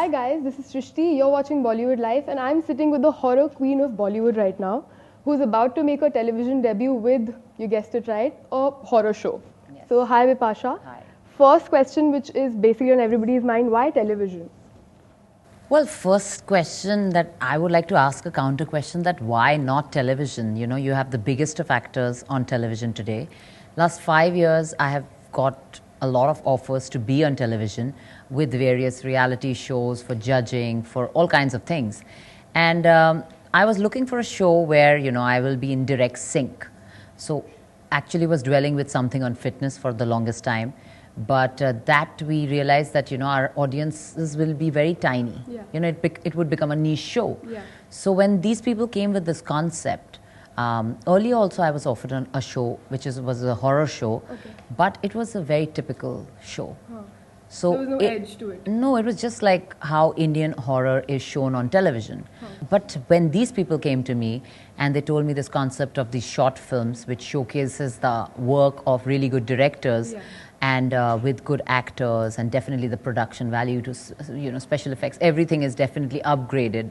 Hi guys, this is Srishti. You're watching Bollywood Life, and I'm sitting with the horror queen of Bollywood right now, who's about to make her television debut with, you guessed it right, a horror show. Yes. So hi Bipasha. Hi. First question, which is basically on everybody's mind, why television? Well, first question that I would like to ask a counter question, that why not television? You know, you have the biggest of actors on television today. Last 5 years, I have got a lot of offers to be on television with various reality shows for judging, for all kinds of things. And I was looking for a show where, you know, I will be in direct sync. So actually was dwelling with something on fitness for the longest time. But that we realized that, you know, our audiences will be very tiny. Yeah. You know, it would become a niche show. Yeah. So when these people came with this concept, earlier also I was offered a show which was a horror show, Okay. but it was a very typical show. Huh. So There was no edge to it. No, it was just like how Indian horror is shown on television. But when these people came to me and they told me this concept of these short films which showcases the work of really good directors, Yeah. and with good actors, and definitely the production value to, you know, special effects, everything is definitely upgraded.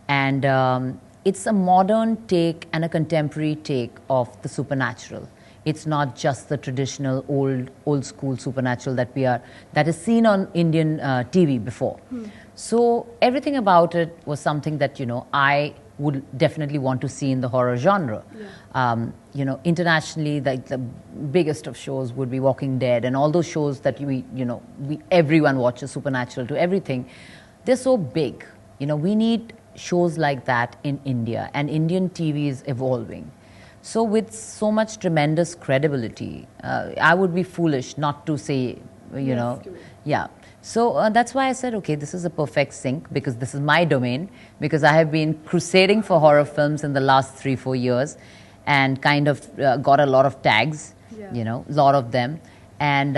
And it's a modern take and a contemporary take of the supernatural. It's not just the traditional old school supernatural that is seen on Indian TV before. So everything about it was something that, you know, I would definitely want to see in the horror genre. Yeah. You know, internationally, the biggest of shows would be Walking Dead, and all those shows that everyone watches, Supernatural to everything. They're so big. You know, we need shows like that in India, and Indian TV is evolving. So with so much tremendous credibility, I would be foolish not to say, you Yes know, to it. yeah. So that's why I said, okay, this is a perfect sync, because this is my domain, because I have been crusading for horror films in the last 3-4 years and kind of got a lot of tags, Yeah. you know, a lot of them. And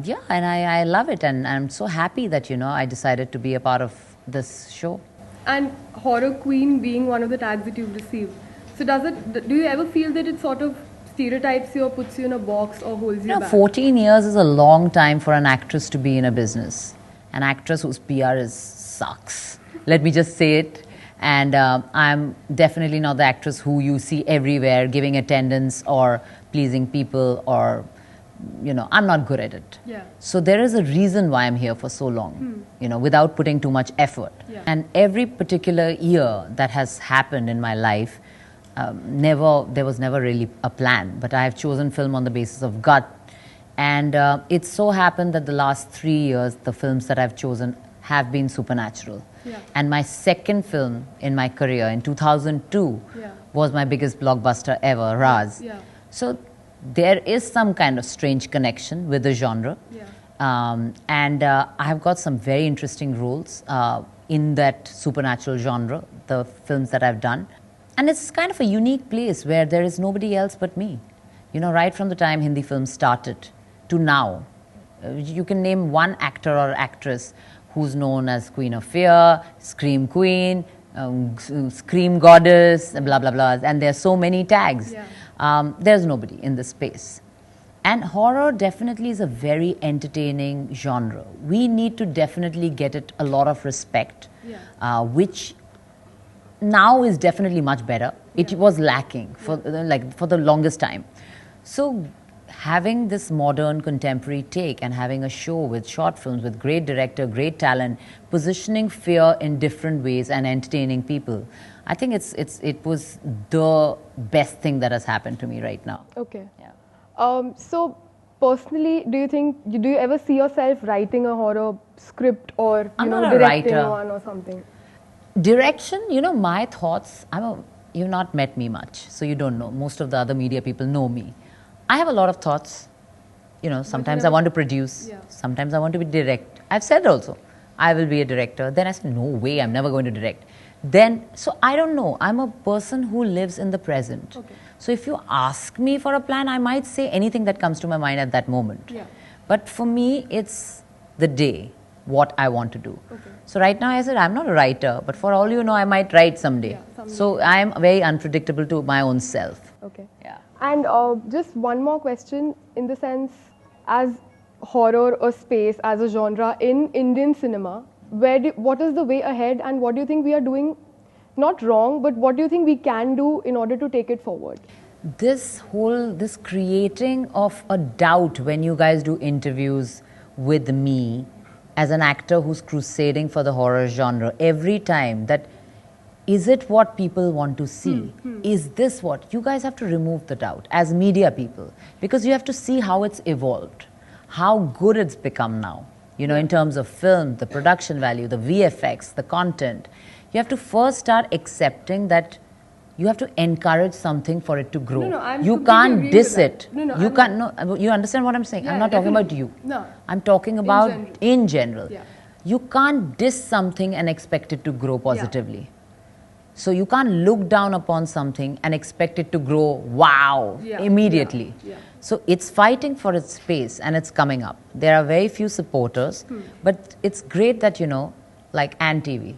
yeah, and I love it. And I'm so happy that, you know, I decided to be a part of this show. And horror queen being one of the tags that you've received. So do you ever feel that it sort of stereotypes you or puts you in a box or holds you You know, back? 14 years is a long time for an actress to be in a business. An actress whose PR sucks. Let me just say it. And I'm definitely not the actress who you see everywhere giving attendance or pleasing people, or, you know, I'm not good at it. Yeah. So there is a reason why I'm here for so long, you know, without putting too much effort. Yeah. And every particular year that has happened in my life, there was never really a plan, but I have chosen film on the basis of gut. And it so happened that the last 3 years, the films that I've chosen have been supernatural. Yeah. And my second film in my career, in 2002, Yeah. was my biggest blockbuster ever, Raz. Yeah. So there is some kind of strange connection with the genre. Yeah. And I have got some very interesting roles in that supernatural genre, the films that I've done. And it's kind of a unique place where there is nobody else but me. You know, right from the time Hindi films started to now, you can name one actor or actress who's known as Queen of Fear, Scream Queen, Scream Goddess, and blah, blah, blah. And there are so many tags. Yeah. There's nobody in this space. And horror definitely is a very entertaining genre. We need to definitely get it a lot of respect, Yeah. which now is definitely much better. It was lacking for the longest time. So having this modern contemporary take and having a show with short films with great director, great talent, positioning fear in different ways and entertaining people, I think it was the best thing that has happened to me right now. Okay. Yeah. So personally, do you ever see yourself writing a horror script or I'm not a directing writer. one or something? Direction, you know, my thoughts, you've not met me much, so you don't know. Most of the other media people know me. I have a lot of thoughts. You know, sometimes I want to produce, Yeah. sometimes I want to be direct. I've said also, I will be a director. Then I said, no way, I'm never going to direct. Then, so I don't know. I'm a person who lives in the present. Okay. So if you ask me for a plan, I might say anything that comes to my mind at that moment. Yeah. But for me, it's the day, what I want to do. Okay. So right now I said, I'm not a writer, but for all you know, I might write someday. Yeah, someday. So I'm very unpredictable to my own self. Okay. Yeah. And just one more question, in the sense, as horror a space, as a genre in Indian cinema, what is the way ahead, and what do you think we are doing not wrong, but what do you think we can do in order to take it forward? This creating of a doubt when you guys do interviews with me as an actor who's crusading for the horror genre every time, that is it what people want to see? Is this what? You guys have to remove the doubt as media people, because you have to see how it's evolved, how good it's become now, you know, in terms of film, the production value, the VFX, the content. You have to first start accepting that you have to encourage something for it to grow. You can't diss it. You can't. No, you understand what I'm saying? Yeah, I'm not talking about you. No. I'm talking about in general. Yeah. You can't diss something and expect it to grow positively. So you can't look down upon something and expect it to grow wow immediately. So it's fighting for its space and it's coming up. There are very few supporters, but it's great that, you know, like Ant TV,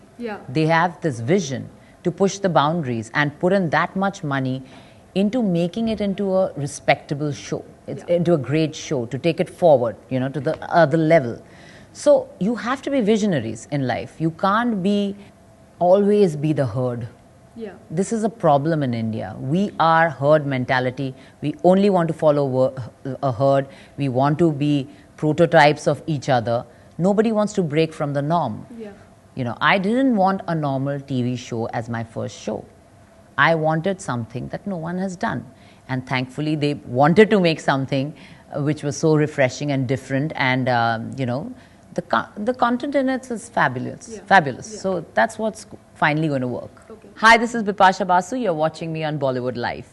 they have this vision to push the boundaries and put in that much money into making it into a respectable show, into a great show, to take it forward, you know, to the other level. So you have to be visionaries in life. You can't always be the herd. This is a problem in India. We are herd mentality. We only want to follow a herd. We want to be prototypes of each other. Nobody wants to break from the norm. You know, I didn't want a normal TV show as my first show. I wanted something that no one has done. And thankfully, they wanted to make something which was so refreshing and different. And, you know, the content in it is fabulous. So that's what's finally going to work. Hi, this is Bipasha Basu. You're watching me on Bollywood Live.